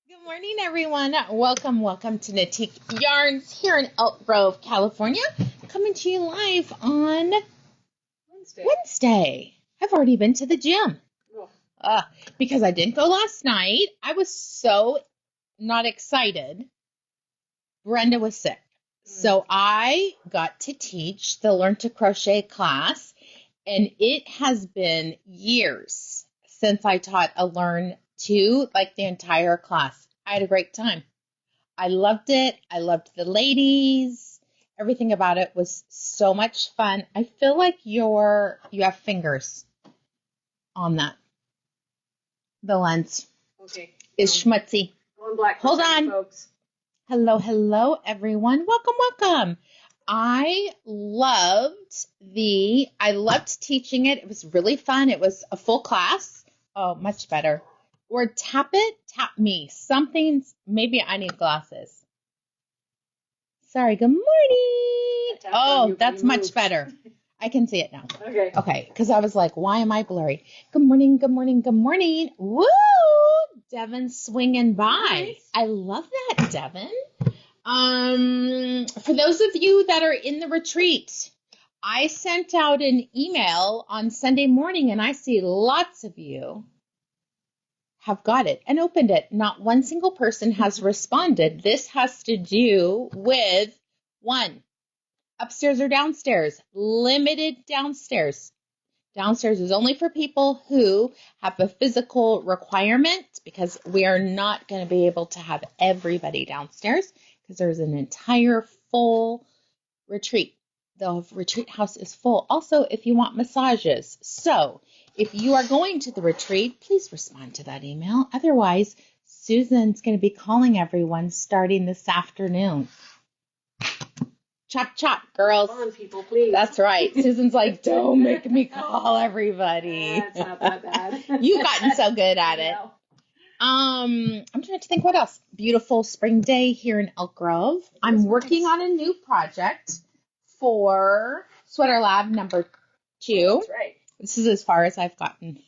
Good morning, everyone. Welcome to Knitique Yarns here in Elk Grove, California. Coming to you live on Wednesday. I've already been to the gym because I didn't go last night. I was so not excited. Brenda was sick. So I got to teach the Learn to Crochet class, and it has been years since I taught a Learn to, like the entire class. I had a great time. I loved it. I loved the ladies. Everything about it was so much fun. I feel like you have fingers on that. The lens is schmutzy. Going black. Hold on, folks. Hello, everyone. Welcome. I loved teaching it. It was really fun. It was a full class. Oh, much better. Or tap me. Maybe I need glasses. Sorry, good morning. Oh, that's much better. I can see it now. Okay, because I was like, why am I blurry? Good morning. Woo! Devin swinging by. Nice. I love that, Devin. For those of you that are in the retreat, I sent out an email on Sunday morning, and I see lots of you have got it and opened it. Not one single person has responded. This has to do with one, upstairs or downstairs, limited downstairs. Downstairs is only for people who have a physical requirement, because we are not going to be able to have everybody downstairs because there's an entire full retreat. The retreat house is full. Also, if you want massages. So if you are going to the retreat, please respond to that email. Otherwise, Susan's going to be calling everyone starting this afternoon. Chop, girls. Come on, people, please. That's right. Susan's like, don't make me call everybody. It's not that bad. You've gotten so good at it. I'm trying to think what else. Beautiful spring day here in Elk Grove. I'm working on a new project for Sweater Lab number 2. That's right. This is as far as I've gotten.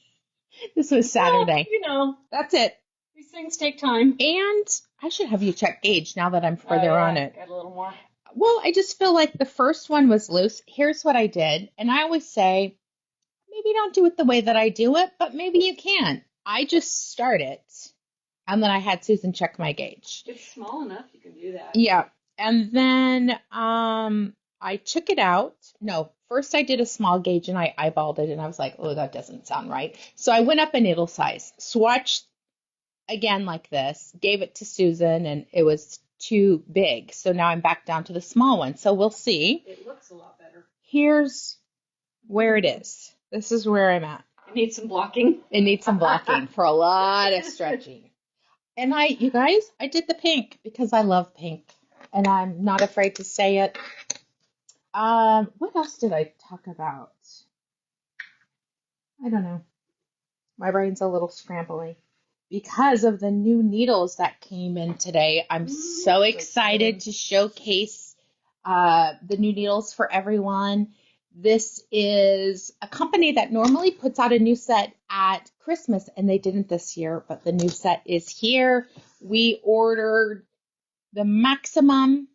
This was Saturday. Well, That's it. these things take time. And I should have you check gauge now that I'm further on it. Got a little more. Well, I just feel like the first one was loose. Here's what I did. And I always say, maybe don't do it the way that I do it, but maybe you can. I just start it. And then I had Susan check my gauge. It's small enough, you can do that. Yeah. And then I took it out. No, first I did a small gauge and I eyeballed it. And I was like, oh, that doesn't sound right. So I went up a needle size, swatched again like this, gave it to Susan, and it was too big. So now I'm back down to the small one. So we'll see. It looks a lot better. Here's where it is. This is where I'm at. It needs some blocking. It needs some blocking for a lot of stretching. And you guys, I did the pink because I love pink. And I'm not afraid to say it. What else did I talk about? I don't know. My brain's a little scrambly. Because of the new needles that came in today, I'm so excited to showcase the new needles for everyone. This is a company that normally puts out a new set at Christmas, and they didn't this year, but the new set is here. We ordered the maximum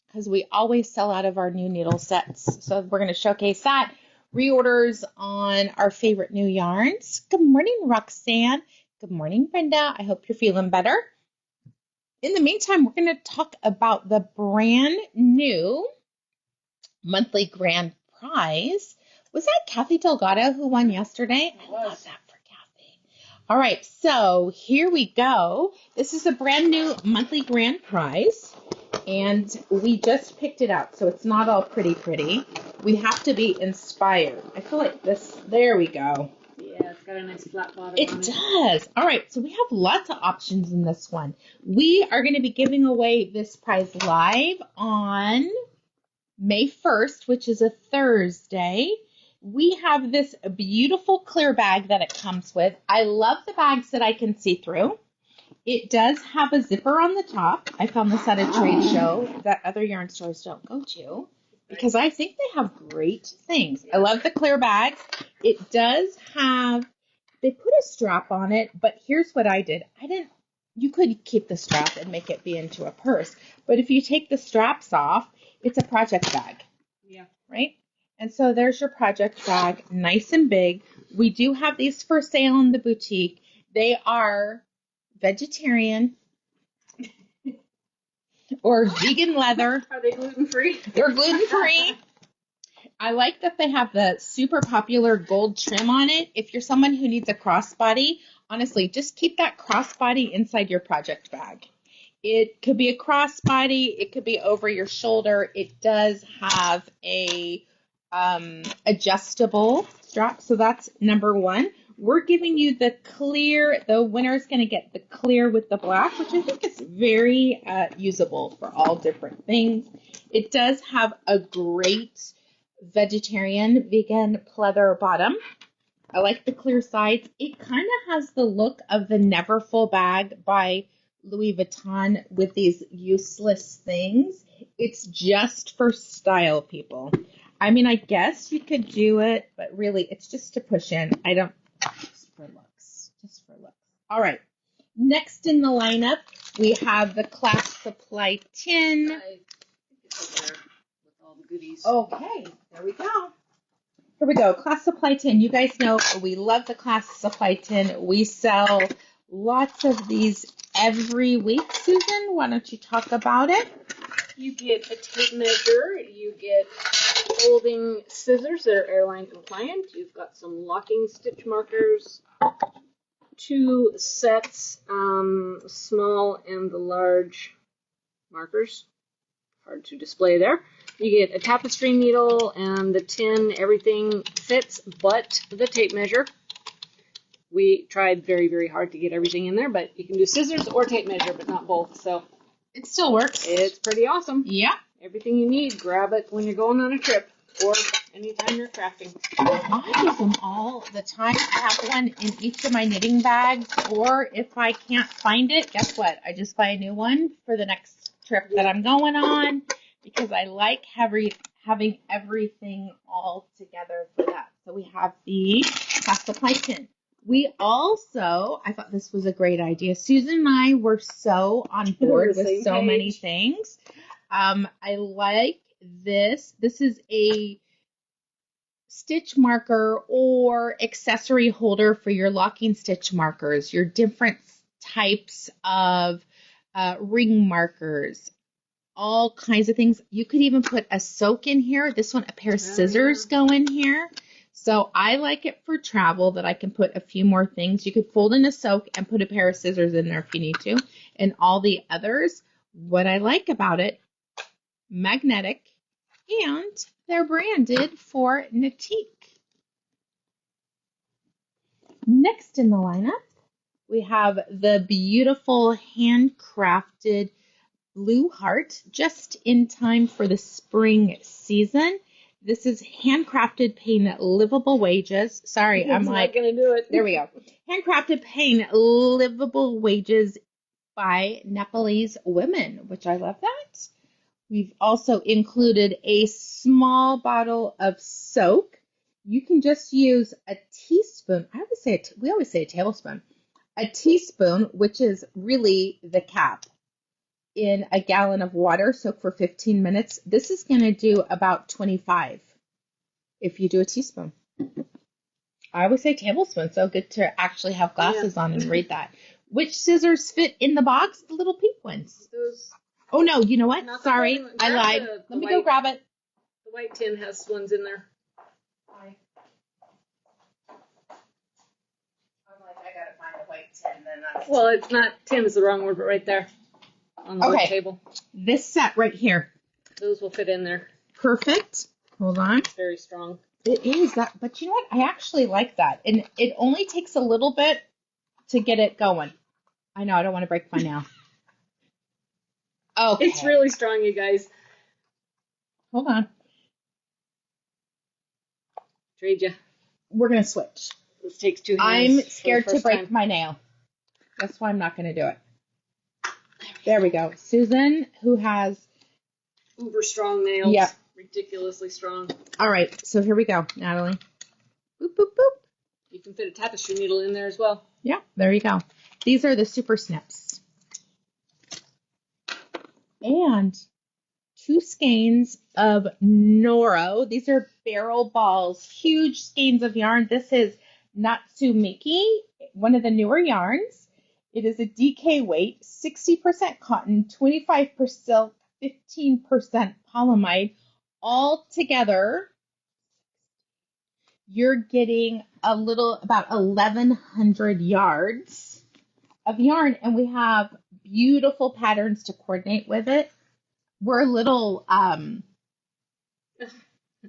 because we always sell out of our new needle sets. So we're going to showcase that. Reorders on our favorite new yarns. Good morning, Roxanne. Good morning, Brenda. I hope you're feeling better. In the meantime, we're going to talk about the brand new monthly grand prize. Was that Kathy Delgado who won yesterday? I love that for Kathy. All right, so here we go. This is a brand new monthly grand prize, and we just picked it out, so it's not all pretty. We have to be inspired. I feel like this. There we go. Yeah, it's got a nice flat bottom. It does. All right, so we have lots of options in this one. We are going to be giving away this prize live on May 1st, which is a Thursday. We have this beautiful clear bag that it comes with. I love the bags that I can see through. It does have a zipper on the top. I found this at a trade show that other yarn stores don't go to, because I think they have great things. I love the clear bags. It does have, they put a strap on it, but here's what I did. I didn't you could keep the strap and make it be into a purse. But if you take the straps off, it's a project bag. Yeah. Right? And so there's your project bag, nice and big. We do have these for sale in the boutique. They are vegetarian or vegan leather. Are they gluten-free? They're gluten-free. I like that they have the super popular gold trim on it. If you're someone who needs a crossbody, honestly, just keep that crossbody inside your project bag. It could be a crossbody. It could be over your shoulder. It does have a adjustable strap. So that's number one. We're giving you the clear. The winner's going to get the clear with the black, which I think is very usable for all different things. It does have a great vegetarian vegan pleather bottom. I like the clear sides. It kind of has the look of the Neverfull bag by Louis Vuitton with these useless things. It's just for style, people. I mean, I guess you could do it, but really it's just to push in. Just for looks. Just for looks. All right. Next in the lineup, we have the Class Supply tin. I think it's over there with all the goodies. Okay, there we go. Here we go, Class Supply tin. You guys know we love the Class Supply tin. We sell lots of these every week. Susan, why don't you talk about it? You get a tape measure. You get folding scissors that are airline compliant. You've got some locking stitch markers. 2 sets, small and the large markers. Hard to display there. You get a tapestry needle and the tin. Everything fits but the tape measure. We tried very, very hard to get everything in there, but you can do scissors or tape measure, but not both. So it still works. It's pretty awesome. Yeah. Everything you need, grab it when you're going on a trip or anytime you're crafting. I use them all the time. I have one in each of my knitting bags, or if I can't find it, guess what? I just buy a new one for the next trip that I'm going on, because I like having everything all together for that. So we have the Class Supply tin. We also, I thought this was a great idea. Susan and I were so on board with so many things. I like this. This is a stitch marker or accessory holder for your locking stitch markers, your different types of ring markers, all kinds of things. You could even put a soak in here. This one, a pair of scissors go in here. So I like it for travel that I can put a few more things. You could fold in a soak and put a pair of scissors in there if you need to. And all the others, what I like about it, magnetic, and they're branded for Knitique. Next in the lineup, we have the beautiful handcrafted blue heart, just in time for the spring season. This is handcrafted, paying livable wages. Sorry, I'm not gonna do it. There we go. Handcrafted, paying livable wages by Nepalese women, which I love that. We've also included a small bottle of soak. You can just use a teaspoon. We always say a tablespoon. A teaspoon, which is really the cap, in a gallon of water. Soak for 15 minutes. This is going to do about 25 if you do a teaspoon. I always say tablespoon. So good to actually have glasses on and read that. Which scissors fit in the box? The little pink ones. Oh, no, you know what? Sorry, I lied. Let me go grab it. The white tin has ones in there. I'm like, I gotta find a white tin. Well, it's not tin is the wrong word, but right there on the wood table. This set right here. Those will fit in there. Perfect. Hold on. It's very strong. It is that, but you know what? I actually like that, and it only takes a little bit to get it going. I know, I don't want to break my nail. Okay. It's really strong, you guys. Hold on. Trade you. We're going to switch. This takes 2 hands. I'm scared to break my nail. That's why I'm not going to do it. There we go. Susan, who has uber strong nails. Yep. Ridiculously strong. All right. So here we go, Natalie. Boop, boop, boop. You can fit a tapestry needle in there as well. Yeah, there you go. These are the super snips. and 2 skeins of Noro. These are barrel balls, huge skeins of yarn. This is Natsumiki, one of the newer yarns. It is a DK weight, 60% cotton, 25% silk, 15% polyamide. All together, you're getting about 1,100 yards of yarn, and we have beautiful patterns to coordinate with it. We're a little,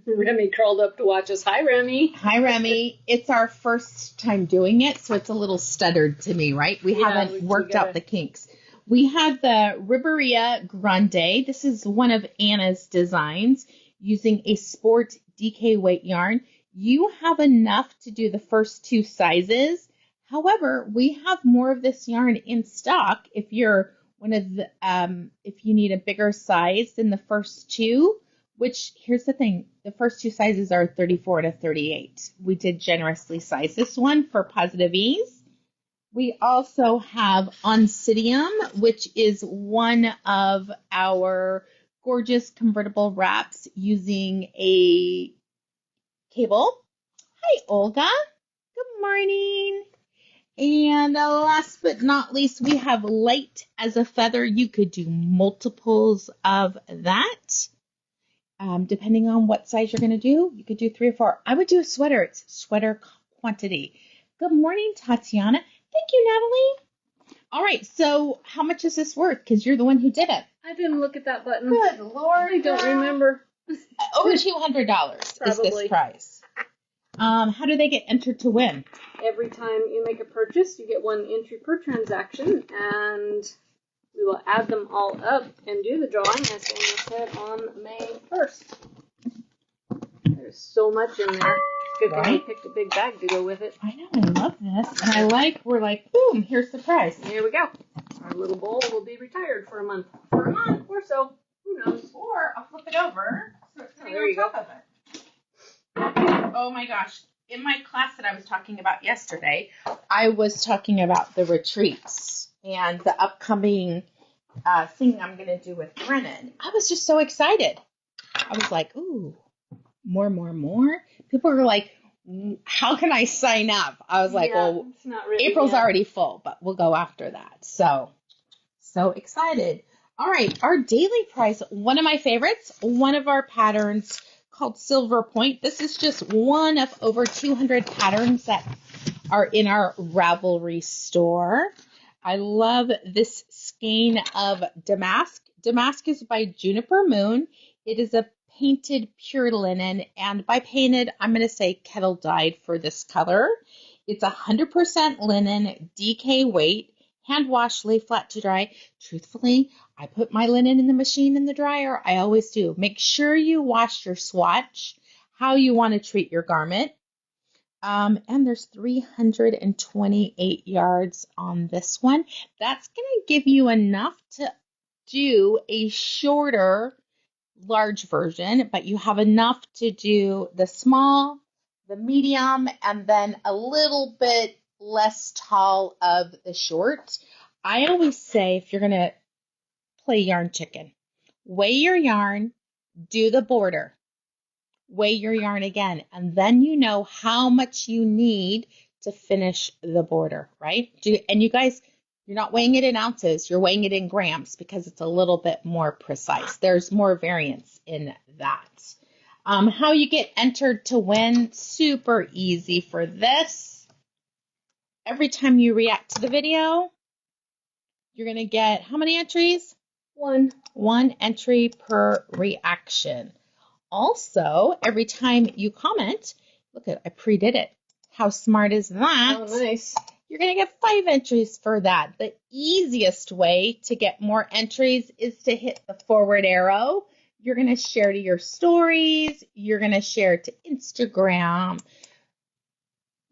Remy crawled up to watch us. Hi, Remy. Hi, Remy. It's our first time doing it, so it's a little stuttered to me, right? We haven't worked out the kinks. We have the Riberia Grande. This is one of Anna's designs using a sport DK weight yarn. You have enough to do the first 2 sizes. However, we have more of this yarn in stock if you're if you need a bigger size than the first 2, which here's the thing, the first 2 sizes are 34 to 38. We did generously size this one for positive ease. We also have Oncidium, which is one of our gorgeous convertible wraps using a cable. Hi, Olga. Good morning. And last but not least, we have Light as a Feather. You could do multiples of that. Depending on what size you're going to do, you could do 3 or 4. I would do a sweater. It's sweater quantity. Good morning, Tatiana. Thank you, Natalie. All right, so how much is this worth? Because you're the one who did it. I didn't look at that button. Good Lord. I don't remember. Over $200 is this price. How do they get entered to win? Every time you make a purchase, you get 1 entry per transaction, and we will add them all up and do the drawing, as Danielle said, on May 1st. There's so much in there. Good thing we picked a big bag to go with it. I know, I love this. And we're like, boom, here's the price. Here we go. Our little bowl will be retired for a month. For a month or so. Who knows? Or I'll flip it over so it's sitting on top of it. Oh my gosh. In my class that I was talking about yesterday, I was talking about the retreats and the upcoming thing I'm going to do with Brennan. I was just so excited. I was like, ooh, more. People were like, how can I sign up? I was like, well, it's not really April's already full, but we'll go after that. So excited. All right, our daily price, one of my favorites, one of our patterns called Silver Point. This is just one of over 200 patterns that are in our Ravelry store. I love this skein of Damask. Damask is by Juniper Moon. It is a painted pure linen, and by painted, I'm going to say kettle dyed for this color. It's 100% linen, DK weight, hand wash, lay flat to dry. Truthfully, I put my linen in the machine in the dryer. I always do. Make sure you wash your swatch, how you want to treat your garment. And there's 328 yards on this one. That's going to give you enough to do a shorter large version, but you have enough to do the small, the medium, and then a little bit less tall of the short. I always say if you're going to play yarn chicken, weigh your yarn, do the border, weigh your yarn again, and then you know how much you need to finish the border, right? And you guys, you're not weighing it in ounces, you're weighing it in grams because it's a little bit more precise. There's more variance in that. How you get entered to win, super easy for this. Every time you react to the video, you're going to get how many entries? One entry per reaction. Also, every time you comment, look at, I pre-did it. How smart is that? Oh, nice. You're going to get 5 entries for that. The easiest way to get more entries is to hit the forward arrow. You're going to share to your stories. You're going to share to Instagram,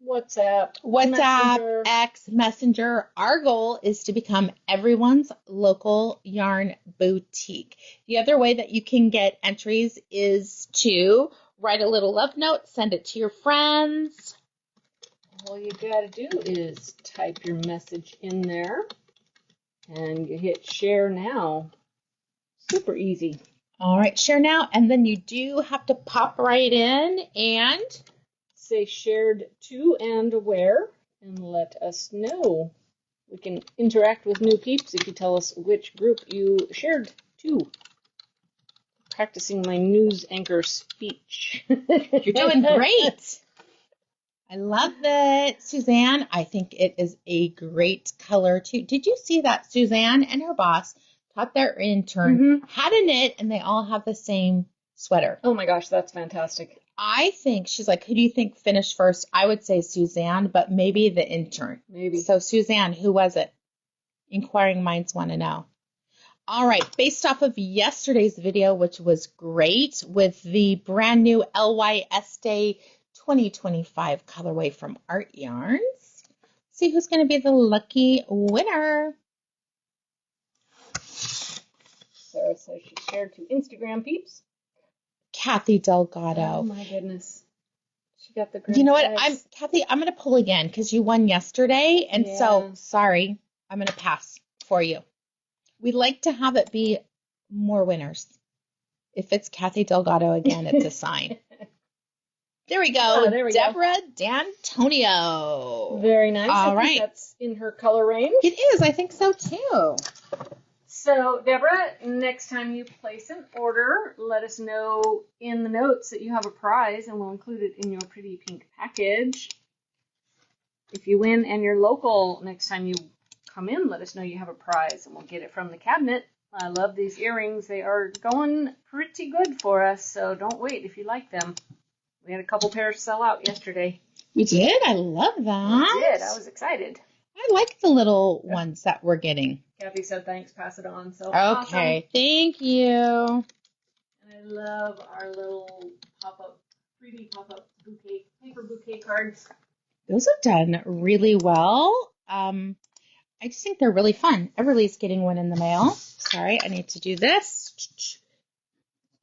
WhatsApp, Messenger. X, Messenger. Our goal is to become everyone's local yarn boutique. The other way that you can get entries is to write a little love note, send it to your friends. All you got to do is type your message in there and you hit share now. Super easy. All right, share now, and then you do have to pop right in and say shared to and where, and let us know. We can interact with new peeps if you tell us which group you shared to. Practicing my news anchor speech. You're doing great. I love it, Suzanne. I think it is a great color too. Did you see that Suzanne and her boss taught their intern how to knit, and they all have the same sweater? Oh my gosh, that's fantastic. I think she's like, who do you think finished first? I would say Suzanne, but maybe the intern. Maybe. So Suzanne, who was it? Inquiring minds want to know. All right, based off of yesterday's video, which was great, with the brand new LYS Day 2025 colorway from Art Yarns. See who's going to be the lucky winner. Sarah says she shared to Instagram peeps. Kathy Delgado. Oh my goodness. She got the great You know what? tags. Kathy, I'm going to pull again because you won yesterday. And so, sorry, I'm going to pass for you. We'd like to have it be more winners. If it's Kathy Delgado again, it's a sign. There we go. Oh, there we Deborah D'Antonio. Very nice. All I right. think that's in her color range. It is. I think so too. So, Deborah, next time you place an order, let us know in the notes that you have a prize, and we'll include it in your pretty pink package. If you win and you're local, next time you come in, let us know you have a prize, and we'll get it from the cabinet. I love these earrings. They are going pretty good for us, so don't wait if you like them. We had a couple pairs sell out yesterday. We did? I love that. We did. I was excited. I like the little ones that we're getting. Kathy said thanks, pass it on. So okay, awesome. Thank you. And I love our little pop-up, 3D pop-up bouquet, paper bouquet cards. Those are done really well. I just think they're really fun. Everly's getting one in the mail. Sorry, I need to do this.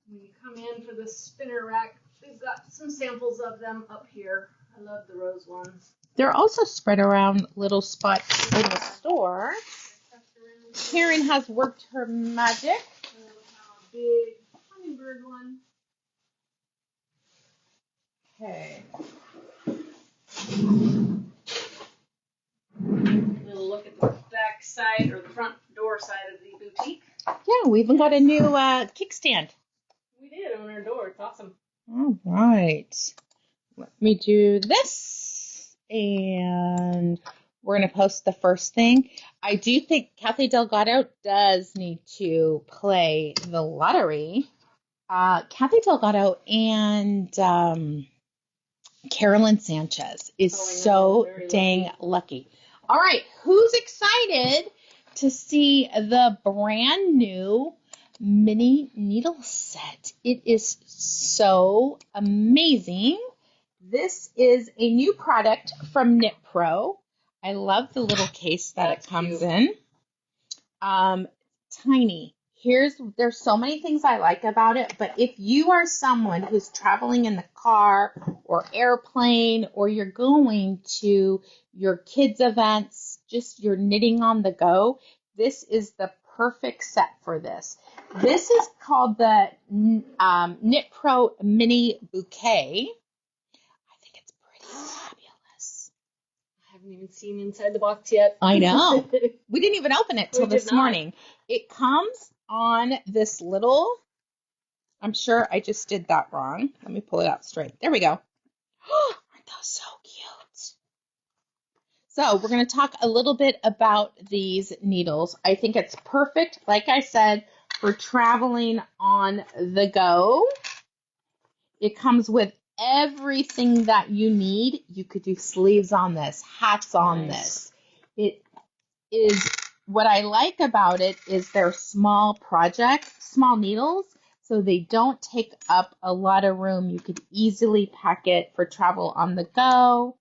When you come in for the spinner rack, we've got some samples of them up here. I love the rose ones. They're also spread around little spots in the store. Karen has worked her magic. And then we have a big hummingbird one. Okay. We'll look at the back side or the front door side of the boutique. Yeah, we even got a new kickstand. We did on our door. It's awesome. All right. Let me do this. And we're going to post the first thing. I do think Kathy Delgado does need to play the lottery. Kathy Delgado and Carolyn Sanchez is so dang lucky. All right, who's excited to see the brand new mini needle set? It is so amazing. This is a new product from KnitPro. I love the little case that it comes in. Tiny. There's so many things I like about it, but if you are someone who's traveling in the car or airplane, or you're going to your kids' events, just you're knitting on the go, this is the perfect set for this. This is called the KnitPro Mini Bouquet. I think it's pretty fabulous. I haven't even seen inside the box yet. I know. We didn't even open it till this morning. It comes on this little, I'm sure I just did that wrong. Let me pull it out straight. There we go. Aren't those so cute? So we're going to talk a little bit about these needles. I think it's perfect, like I said, for traveling on the go. It comes with everything that you need. You could do sleeves on this, hats on this. It is, what I like about it is they're small needles, so they don't take up a lot of room. You could easily pack it for travel on the go.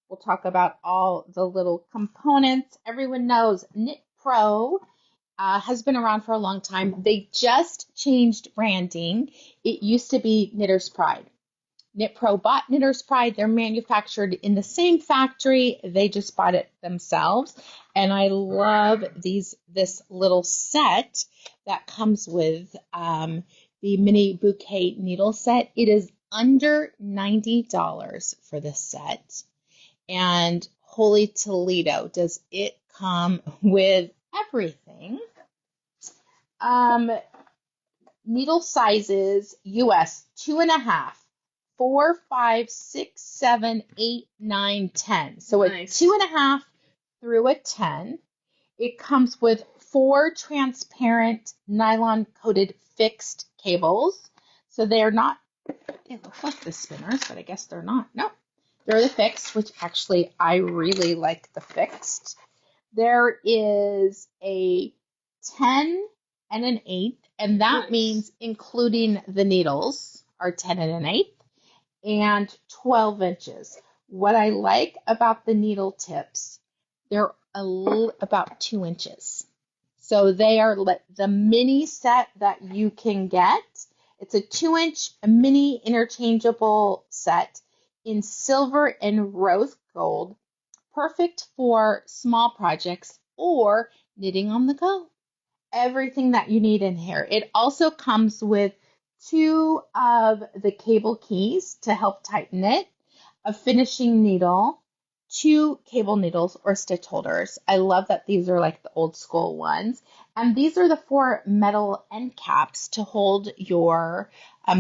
We'll talk about all the little components. Everyone knows KnitPro has been around for a long time. They just changed branding. It used to be Knitter's Pride. KnitPro bought Knitter's Pride. They're manufactured in the same factory. They just bought it themselves. And I love this little set that comes with the mini bouquet needle set. It is under $90 for this set. And holy Toledo, does it come with everything. Needle sizes US 2.5, 4, 5, 6, 7, 8, 9, 10. So Nice. a 2.5 through a 10. It comes with 4 transparent nylon coated fixed cables. So they are not, they look like the spinners, but I guess they're not. No, they're the fixed, which actually I really like the fixed. There is a 10 and an 8, and that Nice. means including the needles are 10 and an 8, and 12 inches. What I like about the needle tips, they're about 2 inches. So they are the mini set that you can get. It's a 2-inch mini interchangeable set in silver and rose gold, perfect for small projects or knitting on the go. Everything that you need in here. It also comes with 2 of the cable keys to help tighten it, a finishing needle, 2 cable needles or stitch holders. I love that these are like the old school ones. And these are the 4 metal end caps to hold your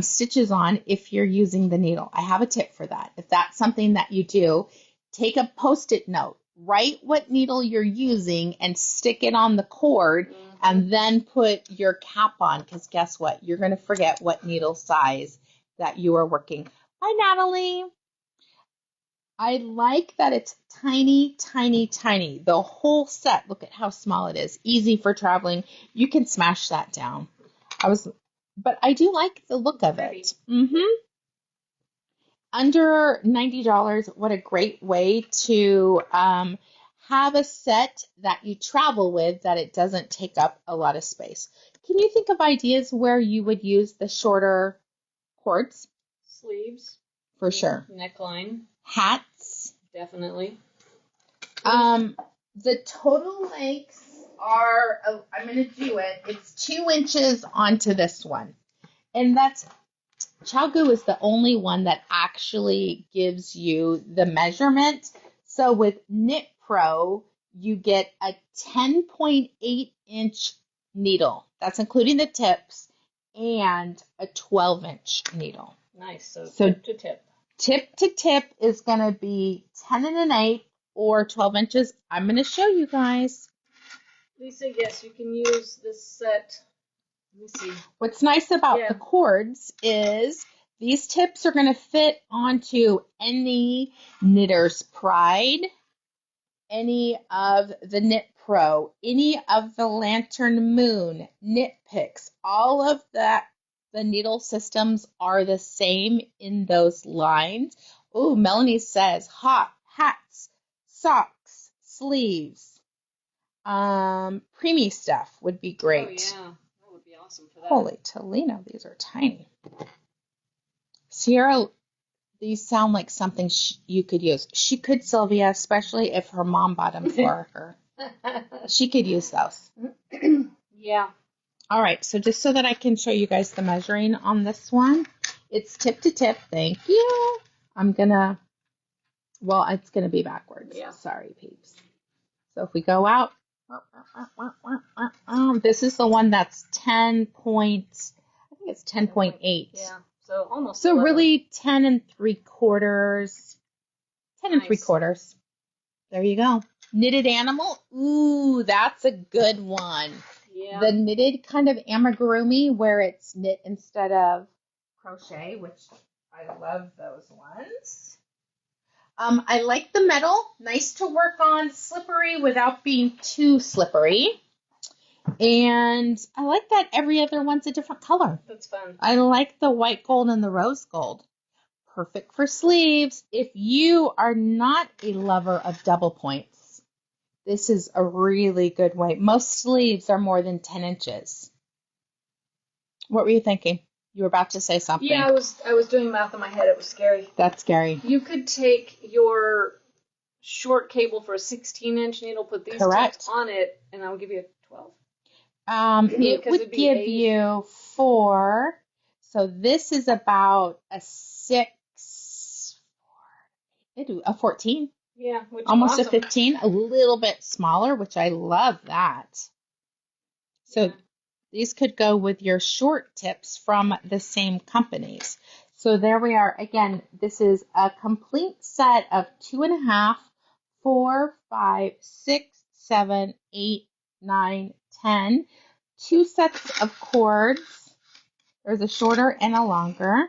stitches on if you're using the needle. I have a tip for that. If that's something that you do, take a Post-it note. Write what needle you're using and stick it on the cord, and then put your cap on, because guess what? You're going to forget what needle size that you are working. Bye, Natalie. I like that it's tiny, tiny, tiny. The whole set, look at how small it is. Easy for traveling. You can smash that down. But I do like the look of it. Under $90, what a great way to have a set that you travel with that it doesn't take up a lot of space. Can you think of ideas where you would use the shorter cords? Sleeves. For sure. Neckline. Hats. Definitely. The total lengths are, I'm going to do it. It's 2 inches onto this one. And Chiaogoo is the only one that actually gives you the measurement. So with KnitPro, you get a 10.8 inch needle. That's including the tips, and a 12-inch needle. Nice. So tip to tip. Tip to tip is going to be 10 and an 8 or 12 inches. I'm going to show you guys. Lisa, yes, you can use this set. Let me see. What's nice about the cords is these tips are going to fit onto any Knitter's Pride, any of the KnitPro, any of the Lantern Moon, Knit Picks. All of that, the needle systems are the same in those lines. Oh, Melanie says hats, socks, sleeves, preemie stuff would be great. Oh, yeah. That would be awesome for that. Holy Toledo, these are tiny. Sierra, these sound like something you could use. She could, Sylvia, especially if her mom bought them for her. She could use those. Yeah. All right, so just so that I can show you guys the measuring on this one, it's tip to tip. Thank you. It's going to be backwards. Yeah. Sorry, peeps. So if we go out, this is the one that's 10 points. I think it's 10.8. Yeah. So almost. So 11. really 10 3/4. 10 3/4. There you go. Knitted animal. Ooh, that's a good one. Yeah. The knitted kind of amigurumi where it's knit instead of crochet, which I love those ones. I like the metal. Nice to work on. Slippery without being too slippery. And I like that every other one's a different color. That's fun. I like the white gold and the rose gold. Perfect for sleeves. If you are not a lover of double points, this is a really good way. Most sleeves are more than 10 inches. What were you thinking? You were about to say something. Yeah, I was doing math in my head. It was scary. That's scary. You could take your short cable for a 16-inch needle, put these tips on it, and I'll give you a 12. It would give you 4. So this is about a 6, a 14. Yeah, which almost is awesome. a 15, a little bit smaller, which I love that. So these could go with your short tips from the same companies. So there we are. Again, this is a complete set of 2.5, 4, 5, 6, 7, 8, 9, 10. 2 sets of cords. There's a shorter and a longer.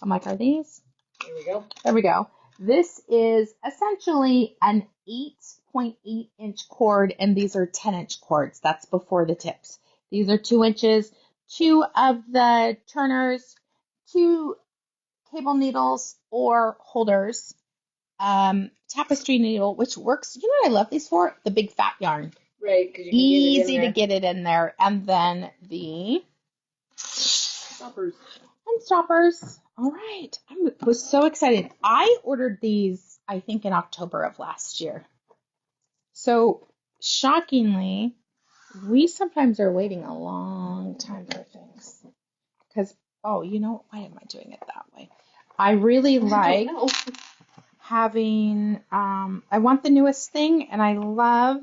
I'm like, are these? There we go. There we go. This is essentially an 8.8-inch cord, and these are 10-inch cords. That's before the tips. These are 2 inches. 2 of the turners, 2 cable needles or holders, tapestry needle, which works. You know what I love these for? The big fat yarn. Right, because you can Easy to get it in there. And then the stoppers. And stoppers. All right. I was so excited. I ordered these, I think, in October of last year. So, shockingly, we sometimes are waiting a long time for things. Because, why am I doing it that way? I really like having, I want the newest thing, and I love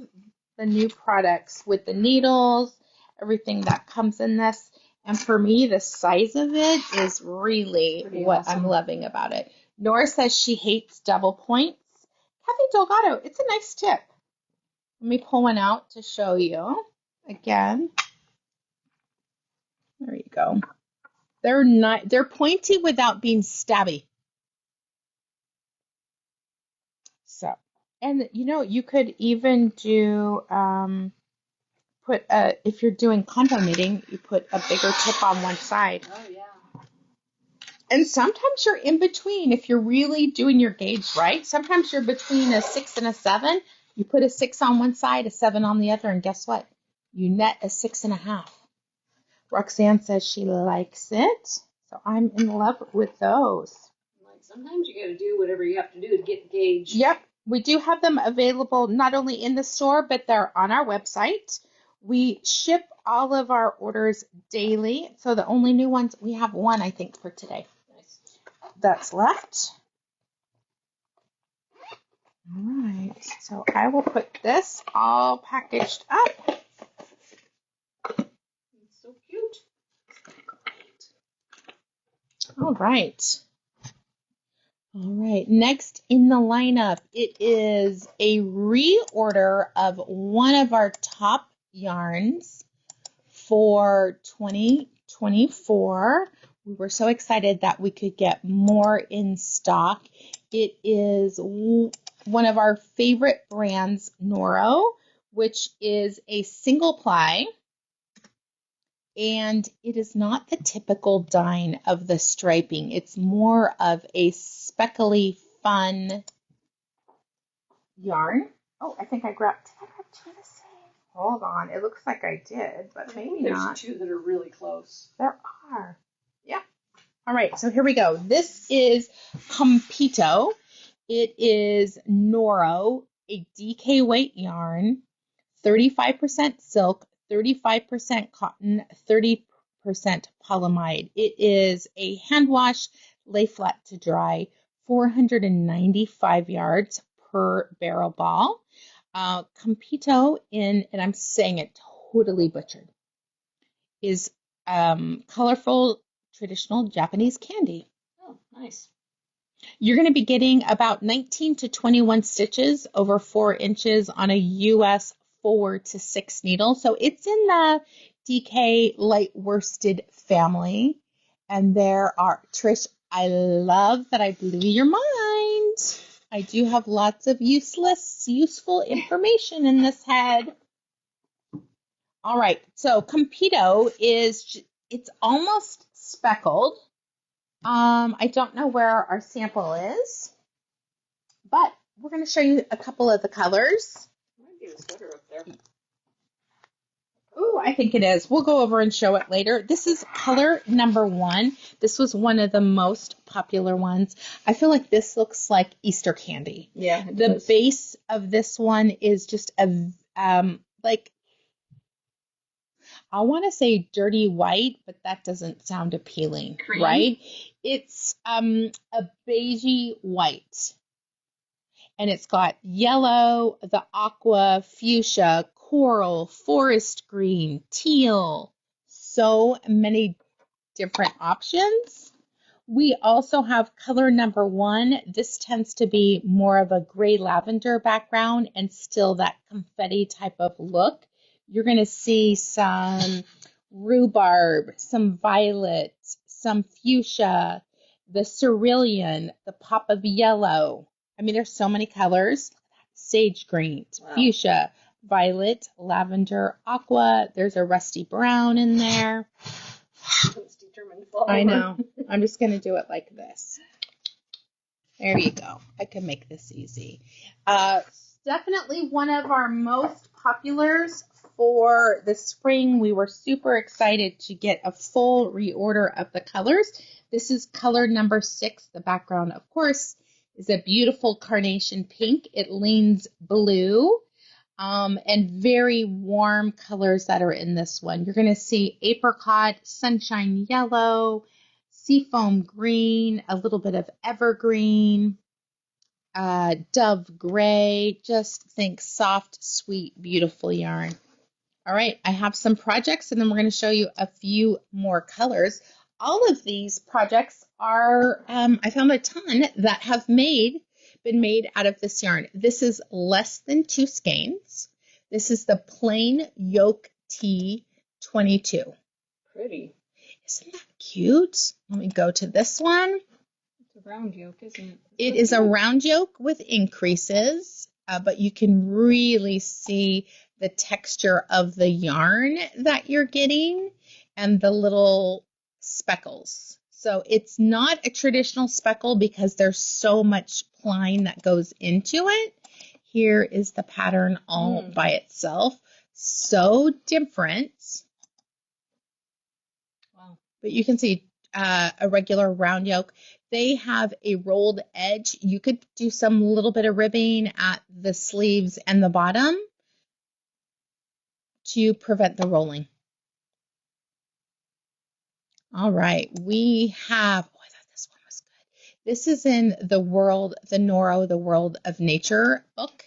the new products with the needles, everything that comes in this. And for me, the size of it is really what awesome. I'm loving about it. Nora says she hates double points. Kathy Delgado, it's a nice tip. Let me pull one out to show you again. There you go. They're pointy without being stabby. So, and you could even do, if you're doing combo knitting, you put a bigger tip on one side. Oh, yeah. And sometimes you're in between if you're really doing your gauge right. Sometimes you're between a 6 and a 7. You put a 6 on one side, a 7 on the other, and guess what? You net a 6.5. Roxanne says she likes it. So I'm in love with those. Like sometimes you got to do whatever you have to do to get gauged. Yep. We do have them available not only in the store, but they're on our website. We ship all of our orders daily. So the only new ones, we have one, I think, for today. Nice. That's left. All right. So I will put this all packaged up. It's so cute. All right. All right. Next in the lineup, it is a reorder of one of our top yarns for 2024. We were so excited that we could get more in stock. It is one of our favorite brands, Noro, which is a single ply. And it is not the typical dine of the striping. It's more of a speckly, fun yarn. Oh, I think I grabbed 2 of the same. Hold on. It looks like I did, but maybe not. There's 2 that are really close. There are. Yeah. All right. So here we go. This is KOMPEITO. It is Noro, a DK weight yarn, 35% silk, 35% cotton, 30% polyamide. It is a hand wash, lay flat to dry, 495 yards per barrel ball. KOMPEITO and I'm saying it totally butchered, is colorful traditional Japanese candy. Oh, nice. You're going to be getting about 19 to 21 stitches over 4 inches on a US 4 to 6 needle. So it's in the DK light worsted family. And there are, Trish, I love that I blew your mind. I do have lots of useful information in this head. All right, so KOMPEITO it's almost speckled. I don't know where our sample is, but we're going to show you a couple of the colors. Might be a sweater up there. Ooh, I think it is. We'll go over and show it later. This is color number 1. This was one of the most popular ones. I feel like this looks like Easter candy. Yeah, The base of this one is just a like, I want to say dirty white, but that doesn't sound appealing, Cream? right? It's a beigey white. And it's got yellow, the aqua, fuchsia, coral, forest green, teal. So many different options. We also have color number 1. This tends to be more of a gray lavender background and still that confetti type of look. You're going to see some rhubarb, some violet, some fuchsia, the cerulean, the pop of yellow. I mean, there's so many colors. Sage green, Wow. fuchsia, violet, lavender, aqua. There's a rusty brown in there. It's determined to fall I over. know. I'm just going to do it like this. There you go. I can make this easy. Definitely one of our most populars for the spring. We were super excited to get a full reorder of the colors. This is color number 6. The background, of course, is a beautiful carnation pink. It leans blue. And very warm colors that are in this one. You're going to see apricot, sunshine yellow, seafoam green, a little bit of evergreen, dove gray. Just think soft, sweet, beautiful yarn. All right, I have some projects and then we're going to show you a few more colors. All of these projects are, I found a ton that have been made out of this yarn. This is less than 2 skeins. This is the plain yoke tee 22. Pretty. Isn't that cute? Let me go to this one. It's a round yoke, isn't it? It is a round yoke with increases, but you can really see the texture of the yarn that you're getting and the little speckles. So it's not a traditional speckle because there's so much pline that goes into it. Here is the pattern all by itself. So different. Wow. But you can see a regular round yoke. They have a rolled edge. You could do some little bit of ribbing at the sleeves and the bottom to prevent the rolling. All right, we have, oh, I thought this one was good. This is in the Noro, the World of Nature book.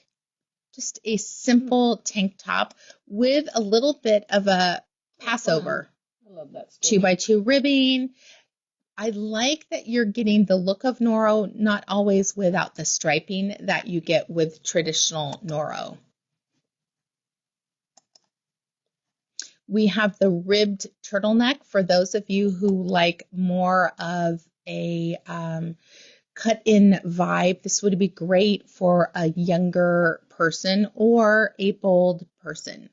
Just a simple tank top with a little bit of a passover. I love that story. 2x2 ribbing. I like that you're getting the look of Noro, not always without the striping that you get with traditional Noro. We have the ribbed turtleneck for those of you who like more of a cut-in vibe. This would be great for a younger person or a bold person.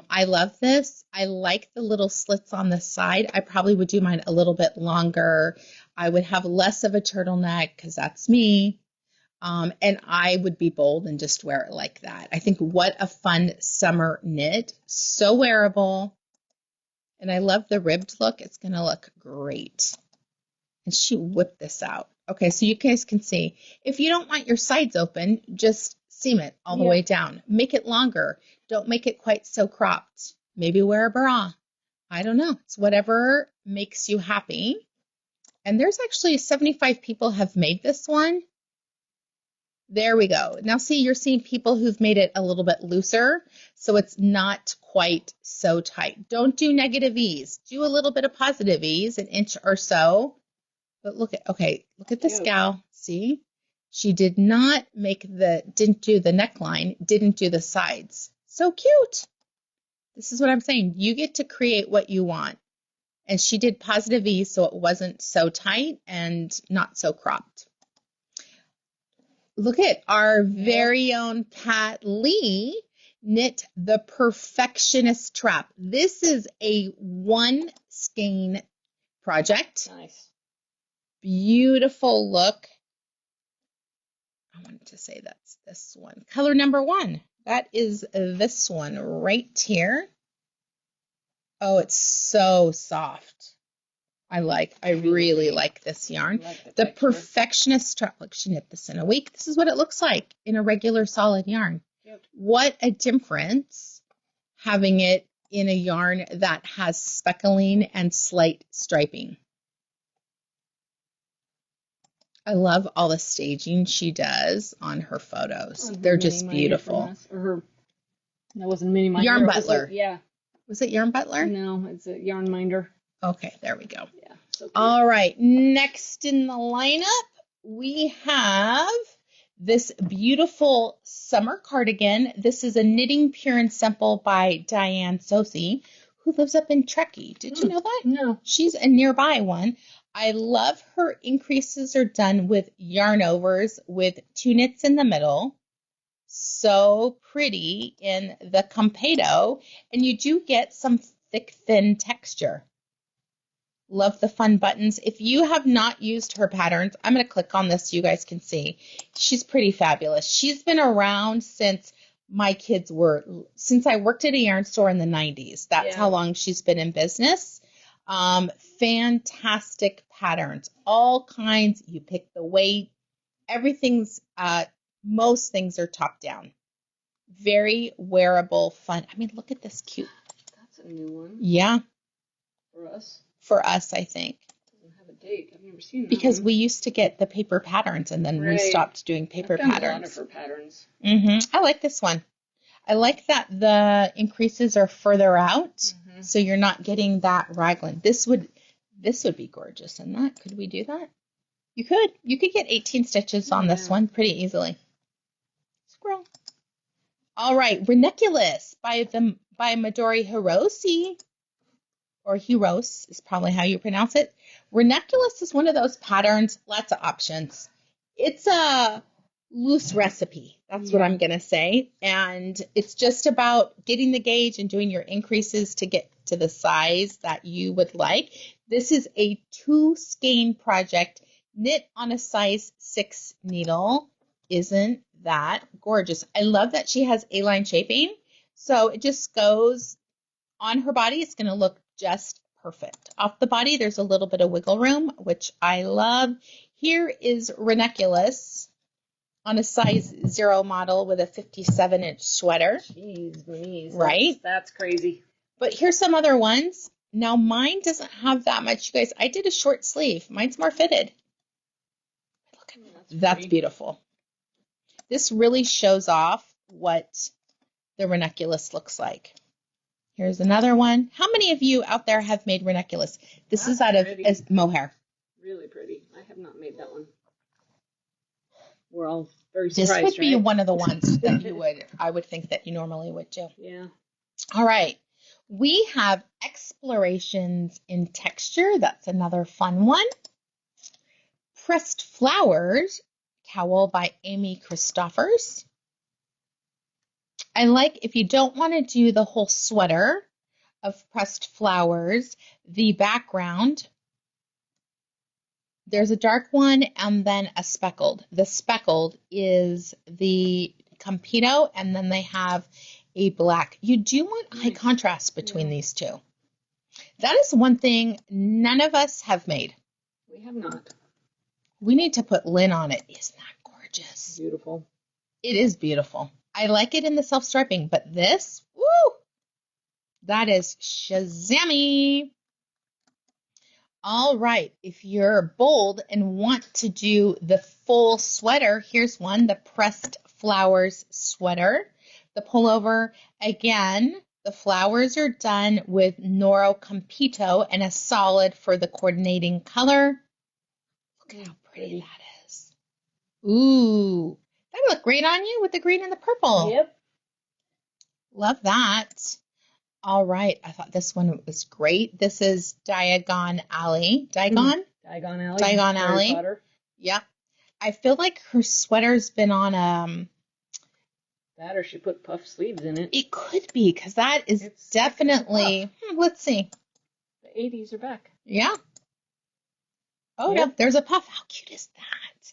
I love this. I like the little slits on the side. I probably would do mine a little bit longer. I would have less of a turtleneck because that's me. And I would be bold and just wear it like that. I think what a fun summer knit. So wearable. And I love the ribbed look. It's going to look great. And she whipped this out. Okay, so you guys can see. If you don't want your sides open, just seam it all the way down. Make it longer. Don't make it quite so cropped. Maybe wear a bra. I don't know. It's whatever makes you happy. And there's actually 75 people have made this one. There we go. Now see, you're seeing people who've made it a little bit looser, so it's not quite so tight. Don't do negative ease. Do a little bit of positive ease, an inch or so. But look at this gal. See, she didn't do the neckline, didn't do the sides. So cute. This is what I'm saying. You get to create what you want. And she did positive ease, so it wasn't so tight and not so cropped. Look at our very own Pat Lee knit the Perfectionist Trap. This is a 1 skein project. Nice. Beautiful look. I wanted to say that's this one. Color number 1. That is this one right here. Oh, it's so soft. I really like this yarn. Like The texture. Perfectionist, look, she knit this in a week. This is what it looks like in a regular solid yarn. Cute. What a difference having it in a yarn that has speckling and slight striping. I love all the staging she does on her photos. They're just beautiful. That wasn't a mini minder. Yarn Butler. Yeah. Was it Yarn Butler? No, it's a yarn minder. Okay, there we go. Yeah. So cute. All right, next in the lineup, we have this beautiful summer cardigan. This is a Knitting Pure and Simple by Diane Sosi, who lives up in Truckee. Did you know that? No. She's a nearby one. I love her increases are done with yarn overs with 2 knits in the middle. So pretty in the KOMPEITO, and you do get some thick, thin texture. Love the fun buttons. If you have not used her patterns, I'm going to click on this so you guys can see. She's pretty fabulous. She's been around since since I worked at a yarn store in the 90s. That's how long she's been in business. Fantastic patterns. All kinds. You pick the weight. Everything's, most things are top down. Very wearable, fun. I mean, look at this cute. That's a new one. Yeah. For us. For us, I think. Doesn't have a date. I've never seen that. Because we used to get the paper patterns, and then we stopped doing paper patterns. I've done a lot of her patterns. I like this one. I like that the increases are further out, so you're not getting that raglan. This would be gorgeous in that. Could we do that? You could. You could get 18 stitches on this one pretty easily. Scroll. All right, Ranunculus by Midori Hirose. Or Hirose is probably how you pronounce it. Ranunculus is one of those patterns, lots of options. It's a loose recipe. That's what I'm going to say. And it's just about getting the gauge and doing your increases to get to the size that you would like. This is a 2 skein project knit on a size 6 needle. Isn't that gorgeous? I love that she has A-line shaping. So it just goes on her body. It's going to look just perfect. Off the body, there's a little bit of wiggle room, which I love. Here is Ranunculus on a size 0 model with a 57-inch sweater. Jeez, Louise. Right? That's crazy. But here's some other ones. Now, mine doesn't have that much. You guys, I did a short sleeve. Mine's more fitted. Look at that. That's beautiful. This really shows off what the Ranunculus looks like. Here's another one. How many of you out there have made Ranunculus? This is out of mohair. Really pretty. I have not made that one. We're all very surprised. This would be one of the ones that I would think that you normally would do. Yeah. All right. We have Explorations in Texture. That's another fun one. Pressed Flowers Cowl by Amy Christophers. I like, if you don't want to do the whole sweater of pressed flowers, the background, there's a dark one and then a speckled. The speckled is the KOMPEITO, and then they have a black. You do want high contrast between these two. That is one thing none of us have made. We have not. We need to put Lynn on it. Isn't that gorgeous? Beautiful. It is beautiful. I like it in the self-striping, but this, woo, that is shazammy. All right, if you're bold and want to do the full sweater, here's one, the Pressed Flowers sweater. The pullover, again, the flowers are done with Noro KOMPEITO and a solid for the coordinating color. Look at how pretty that is. Ooh. That would look great on you with the green and the purple. Yep. Love that. All right. I thought this one was great. This is Diagon Alley. Diagon? Diagon Alley. Diagon Alley. Yep. I feel like her sweater's been on that, or she put puff sleeves in it. It could be, because that is definitely, let's see. The 80s are back. Yeah. Oh, yeah. There's a puff. How cute is that?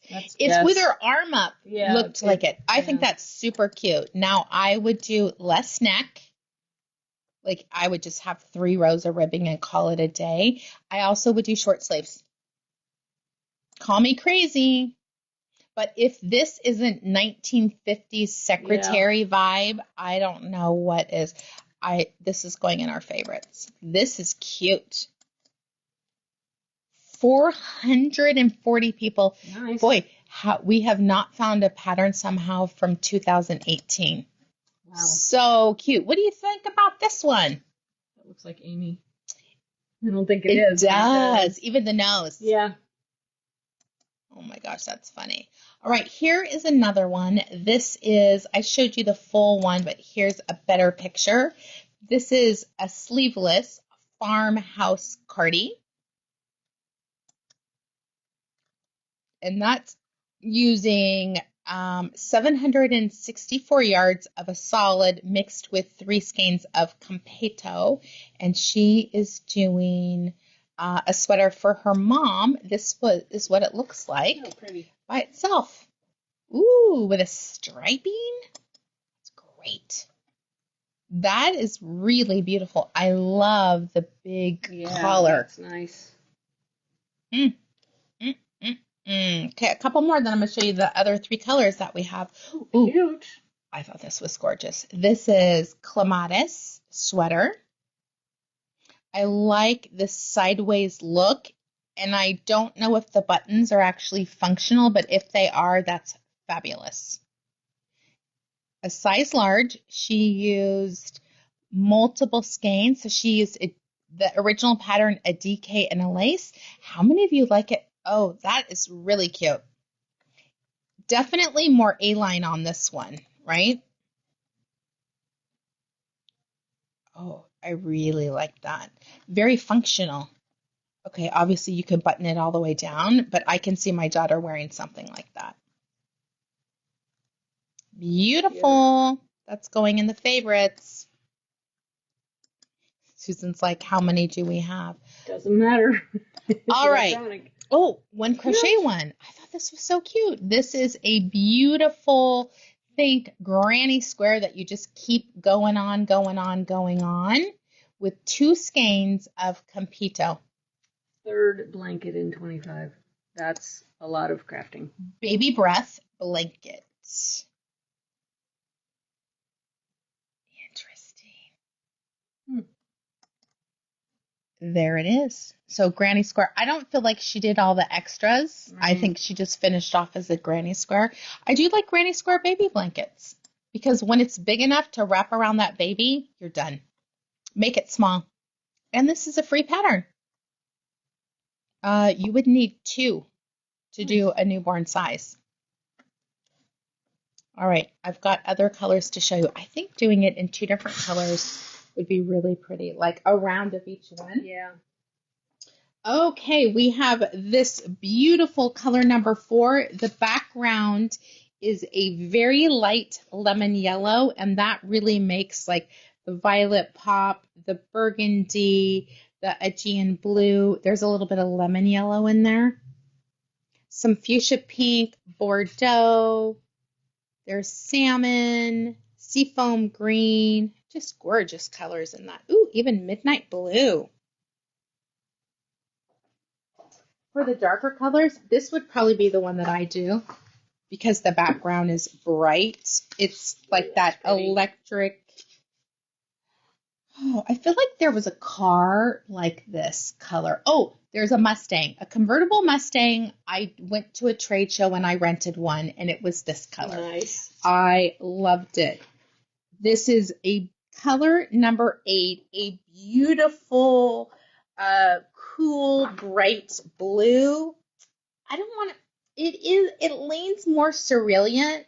It's with her arm up. Yeah, looked like it. I think that's super cute. Now, I would do less neck. Like I would just have 3 rows of ribbing and call it a day. I also would do short sleeves. Call me crazy, but if this isn't 1950s secretary vibe, I don't know what is. This is going in our favorites. This is cute. 440 people. Nice. Boy, we have not found a pattern somehow from 2018. Wow. So cute. What do you think about this one? That looks like Amy. I don't think it is. It does. Even the nose. Yeah. Oh my gosh, that's funny. All right, here is another one. This is, I showed you the full one, but here's a better picture. This is a sleeveless farmhouse cardie. And that's using 764 yards of a solid mixed with 3 skeins of KOMPEITO. And she is doing a sweater for her mom. This is what it looks like. Oh, pretty. By itself. Ooh, with a striping. It's great. That is really beautiful. I love the big collar. That's nice. Okay, a couple more, then I'm going to show you the other 3 colors that we have. Ooh, cute. I thought this was gorgeous. This is Clematis sweater. I like this sideways look, and I don't know if the buttons are actually functional, but if they are, that's fabulous. A size large, she used multiple skeins, so she used the original pattern, a DK and a lace. How many of you like it? Oh, that is really cute. Definitely more A-line on this one, right? Oh, I really like that. Very functional. Okay, obviously you could button it all the way down, but I can see my daughter wearing something like that. Beautiful. That's going in the favorites. Susan's like, how many do we have? Doesn't matter. All right. Oh, one crochet one. I thought this was so cute. This is a beautiful, think granny square that you just keep going on with 2 skeins of KnitPro. 3rd blanket in 25. That's a lot of crafting. Baby breath blanket. Interesting. There it is. So granny square. I don't feel like she did all the extras. I think she just finished off as a granny square. I do like granny square baby blankets because when it's big enough to wrap around that baby, you're done. Make it small. And this is a free pattern. You would need 2 to do a newborn size. All right, I've got other colors to show you. I think doing it in 2 different colors would be really pretty, like a round of each one. Yeah. Okay, we have this beautiful color number 4. The background is a very light lemon yellow, and that really makes like the violet pop, the burgundy, the Aegean blue. There's a little bit of lemon yellow in there. Some fuchsia pink, Bordeaux. There's salmon, seafoam green, just gorgeous colors in that. Ooh, even midnight blue. For the darker colors, this would probably be the one that I do because the background is bright. It's like that electric. Oh, I feel like there was a car like this color. Oh, there's a Mustang, a convertible Mustang. I went to a trade show and I rented one, and it was this color. Nice. I loved it. This is a color number 8, a beautiful, cool, bright blue. I don't want to, it leans more cerulean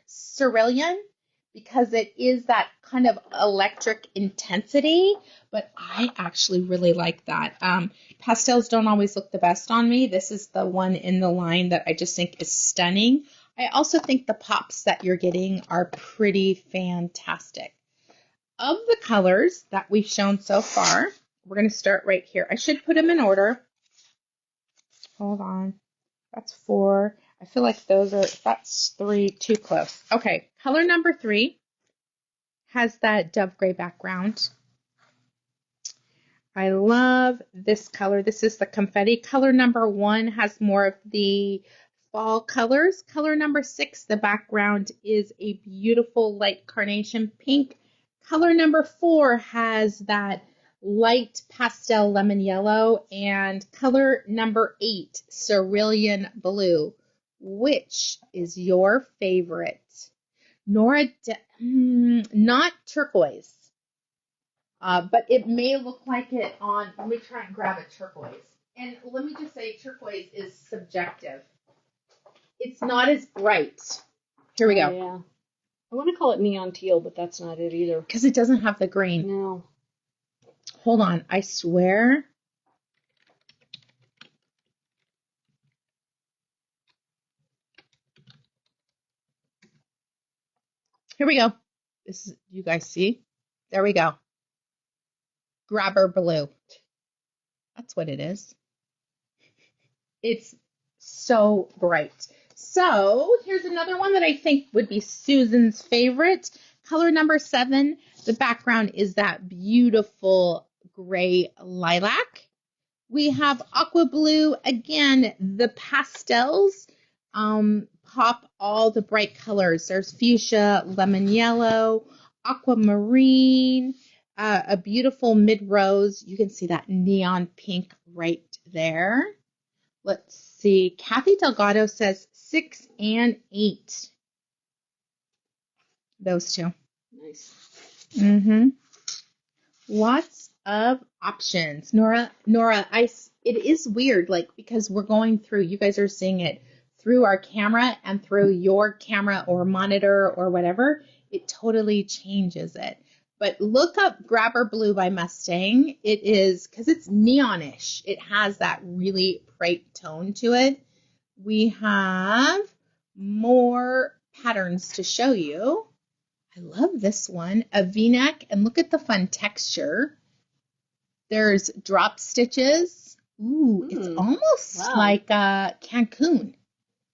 because it is that kind of electric intensity, but I actually really like that. Pastels don't always look the best on me. This is the one in the line that I just think is stunning. I also think the pops that you're getting are pretty fantastic. Of the colors that we've shown so far, we're going to start right here. I should put them in order. Hold on. That's 4. I feel like that's 3, too close. Okay, color number 3 has that dove gray background. I love this color. This is the confetti. Color number 1 has more of the fall colors. Color number 6, the background is a beautiful light carnation pink. Color number 4 has that light pastel lemon yellow. And color number 8, cerulean blue. Which is your favorite? Nora, not turquoise. But it may look like it on, let me try and grab a turquoise. And let me just say, turquoise is subjective. It's not as bright. Here we go. Yeah. I want to call it neon teal, but that's not it either. Because it doesn't have the green. No. Hold on. I swear. Here we go. This is, you guys see? There we go. Grabber blue. That's what it is. It's so bright. So here's another one that I think would be Susan's favorite. Color number 7. The background is that beautiful gray lilac. We have aqua blue. Again, the pastels pop all the bright colors. There's fuchsia, lemon yellow, aquamarine, a beautiful mid-rose. You can see that neon pink right there. Let's see. Kathy Delgado says 6 and 8. Those two. Nice. Lots of options. Nora, it is weird, like, because we're going through, you guys are seeing it through our camera and through your camera or monitor or whatever. It totally changes it. But look up Grabber Blue by Mustang. It is, because it's neonish. It has that really bright tone to it. We have more patterns to show you. I love this one, a V-neck, and look at the fun texture. There's drop stitches. Ooh, it's almost like Cancun.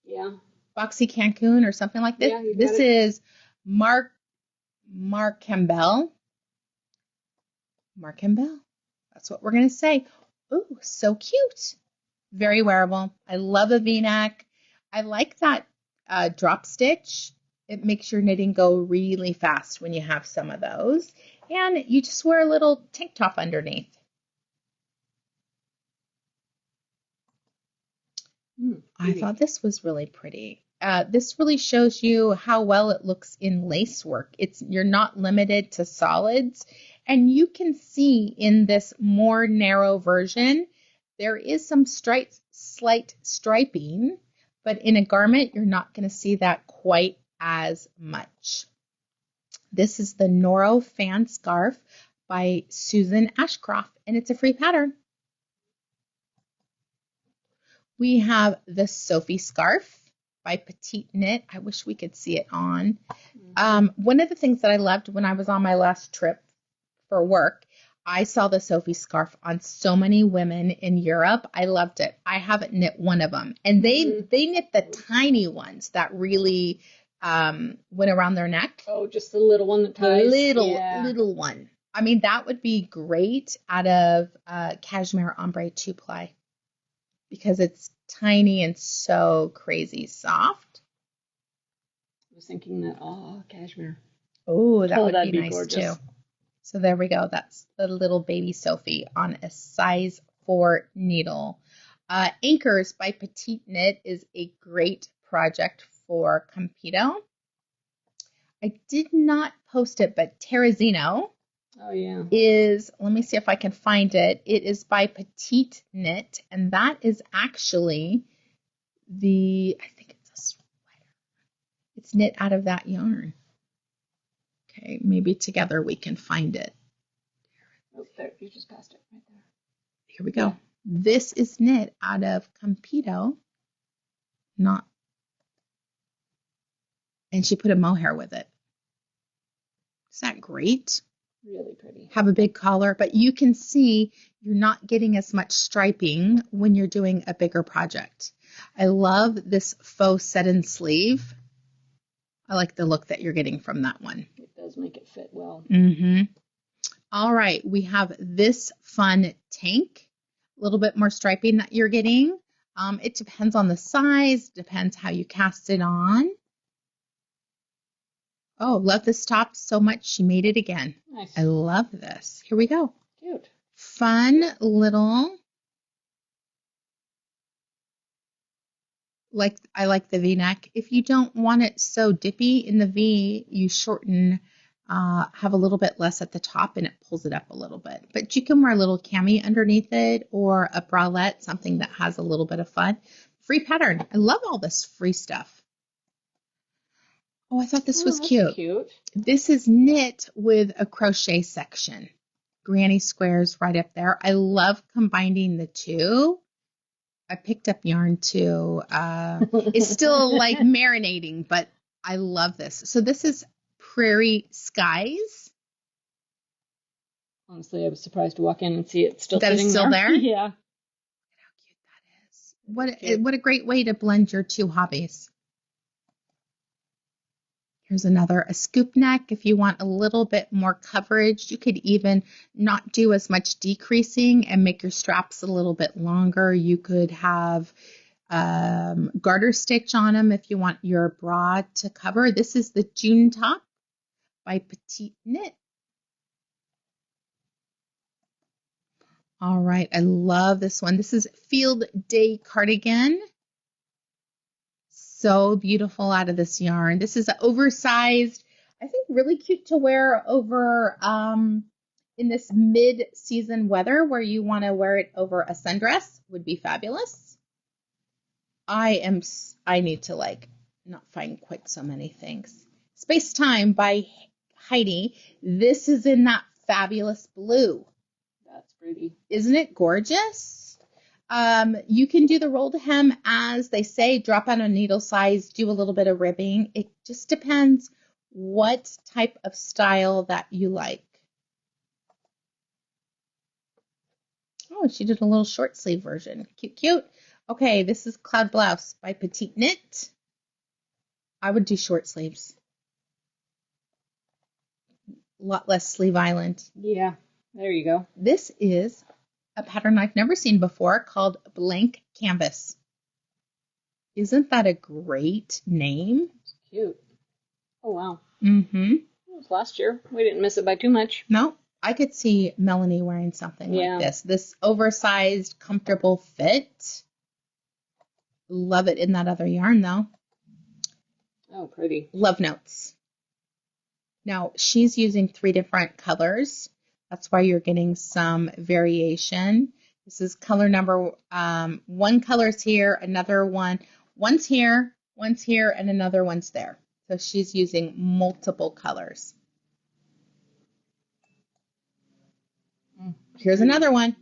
Yeah. Boxy Cancun or something like this. Yeah, this is Mark Campbell. Mark Campbell. That's what we're going to say. Ooh, so cute. Very wearable. I love a V-neck. I like that drop stitch. It makes your knitting go really fast when you have some of those. And you just wear a little tank top underneath. I thought this was really pretty. This really shows you how well it looks in lace work. You're not limited to solids. And you can see in this more narrow version, there is some slight striping, but in a garment, you're not going to see that quite as much. This is the Noro Fan Scarf by Susan Ashcroft, and it's a free pattern. We have the Sophie Scarf by Petite Knit. I wish we could see it on. One of the things that I loved when I was on my last trip for work, I saw the Sophie Scarf on so many women in Europe. I loved it. I haven't knit one of them. And they knit the tiny ones that really went around their neck. Oh, just the little one that ties. Little one. I mean, that would be great out of cashmere ombre 2-ply because it's tiny and so crazy soft. I was thinking that, cashmere. Oh, that would be nice gorgeous. too. So there we go. That's the little baby Sophie on a size 4 needle. Anchors by Petite Knit is a great project for KnitPro. I did not post it, but Terrazino is, let me see if I can find it. It is by Petite Knit, and that is actually I think it's a sweater. It's knit out of that yarn. Okay, maybe together we can find it. Oh, there, you just passed it right there. Here we go. Yeah. This is knit out of KnitPro, and she put a mohair with it. Is that great? Really pretty. Have a big collar, but you can see you're not getting as much striping when you're doing a bigger project. I love this faux set-in sleeve. I like the look that you're getting from that one. It does make it fit well. All right, we have this fun tank, a little bit more striping that you're getting. It depends on the size, depends how you cast it on. Oh, love this top so much, she made it again. Nice. I love this. Here we go. Cute. Fun little, I like the V-neck. If you don't want it so dippy in the V, you shorten, have a little bit less at the top and it pulls it up a little bit. But you can wear a little cami underneath it or a bralette, something that has a little bit of fun. Free pattern. I love all this free stuff. Oh, I thought this was cute. This is knit with a crochet section. Granny squares right up there. I love combining the two. I picked up yarn too. It's still like marinating, but I love this. So this is Prairie Skies. Honestly, I was surprised to walk in and see it still that sitting is still there. Yeah. Look at how cute that is. What a great way to blend your two hobbies. Here's a scoop neck. If you want a little bit more coverage, you could even not do as much decreasing and make your straps a little bit longer. You could have garter stitch on them if you want your bra to cover. This is the June top by Petite Knit. All right, I love this one. This is Field Day Cardigan. So beautiful out of this yarn. This is an oversized, I think really cute to wear over in this mid-season weather where you want to wear it over a sundress would be fabulous. I need to not find quite so many things. Space Time by Heidi. This is in that fabulous blue. That's pretty. Isn't it gorgeous? You can do the rolled hem, as they say, drop out a needle size, do a little bit of ribbing. It just depends what type of style that you like. Oh, she did a little short sleeve version. Cute, cute. Okay, this is Cloud Blouse by Petite Knit. I would do short sleeves. A lot less sleeve island. Yeah, there you go. This is a pattern I've never seen before called Blank Canvas. Isn't that a great name? It's cute. Oh, wow. Mm-hmm. It was last year. We didn't miss it by too much. No, I could see Melanie wearing something like this. This oversized, comfortable fit. Love it in that other yarn, though. Oh, pretty. Love notes. Now, she's using 3 different colors. That's why you're getting some variation. This is color number, one color's here, another one. One's here, and another one's there. So she's using multiple colors. Here's another one.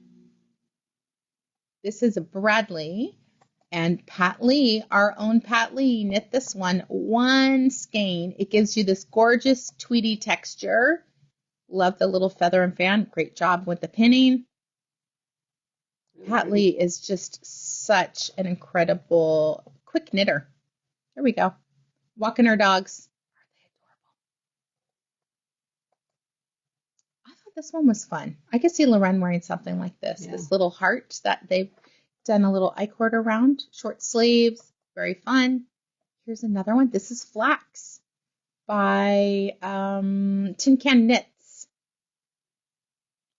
This is Bradley and Pat Lee, our own Pat Lee, knit this one skein. It gives you this gorgeous tweedy texture. Love the little feather and fan. Great job with the pinning. Pat Lee is just such an incredible quick knitter. There we go. Walking her dogs. Aren't they adorable? I thought this one was fun. I could see Loren wearing something like this. Yeah. This little heart that they've done a little I-cord around. Short sleeves. Very fun. Here's another one. This is Flax by Tin Can Knits.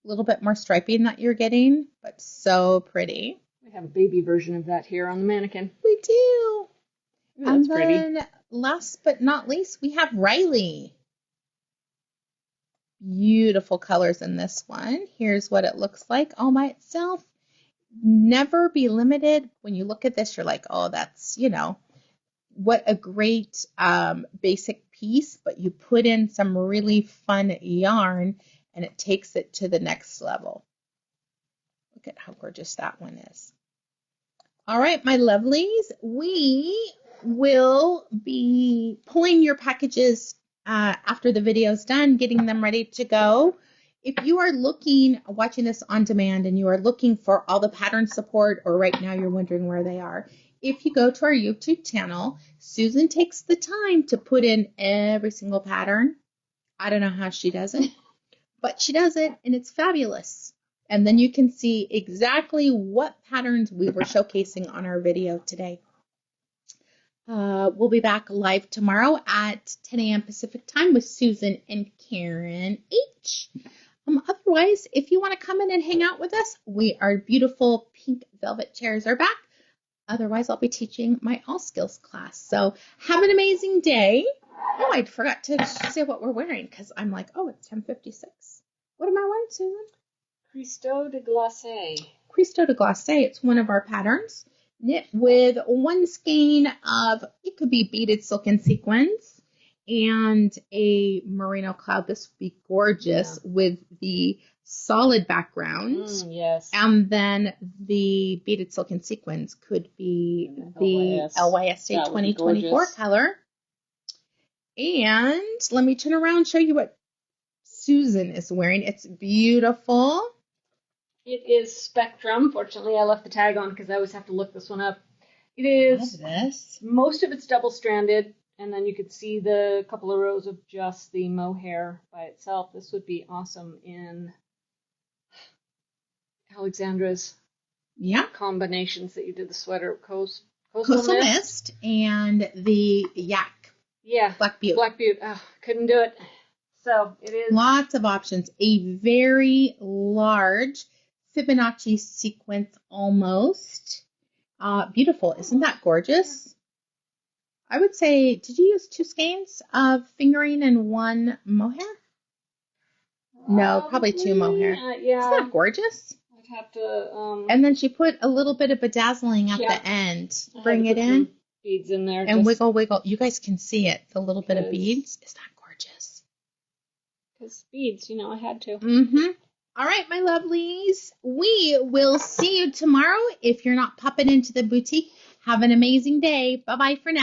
A little bit more striping that you're getting, but so pretty. We have a baby version of that here on the mannequin. We do. Ooh, and then pretty. Last but not least, we have Riley. Beautiful colors in this one. Here's what it looks like all by itself. Never be limited. When you look at this, you're like, oh, that's, what a great basic piece, but you put in some really fun yarn and it takes it to the next level. Look at how gorgeous that one is. All right, my lovelies, we will be pulling your packages after the video's done, getting them ready to go. If you are watching this on demand and you are looking for all the pattern support, or right now you're wondering where they are, if you go to our YouTube channel, Susan takes the time to put in every single pattern. I don't know how she does it. but she does it, and it's fabulous. And then you can see exactly what patterns we were showcasing on our video today. We'll be back live tomorrow at 10 a.m. Pacific time with Susan and Karen H. Otherwise, if you want to come in and hang out with us, our beautiful pink velvet chairs are back. Otherwise, I'll be teaching my All Skills class. So have an amazing day. Oh, I forgot to say what we're wearing because I'm like, oh, it's 10:56. What am I wearing, Susan? Cristeaux de Glace. Cristeaux de Glace. It's one of our patterns. Knit with one skein of, it could be beaded silken sequins and a merino cloud. This would be gorgeous with the solid background. Yes. And then the beaded silken sequins could be the LYSA 2024 color. And let me turn around and show you what Susan is wearing. It's beautiful. It is Spectrum. Fortunately, I left the tag on because I always have to look this one up. It is, most of it's double-stranded, and then you could see the couple of rows of just the mohair by itself. This would be awesome in Alexandra's combinations that you did, the sweater, Coastal Mist and the Yak. Yeah, Black Butte. Black Butte. Oh, couldn't do it. So it is. Lots of options. A very large Fibonacci sequence almost. Beautiful. Isn't that gorgeous? I would say, did you use 2 skeins of fingering and 1 mohair? No, probably 2 mohair. Yeah. Isn't that gorgeous? I'd have to. And then she put a little bit of bedazzling at the end. Bring it in. Beads in there. And wiggle, wiggle. You guys can see it. The little bit of beads. Isn't that gorgeous? Because beads, I had to. Mm-hmm. All right, my lovelies. We will see you tomorrow. If you're not popping into the boutique, have an amazing day. Bye-bye for now.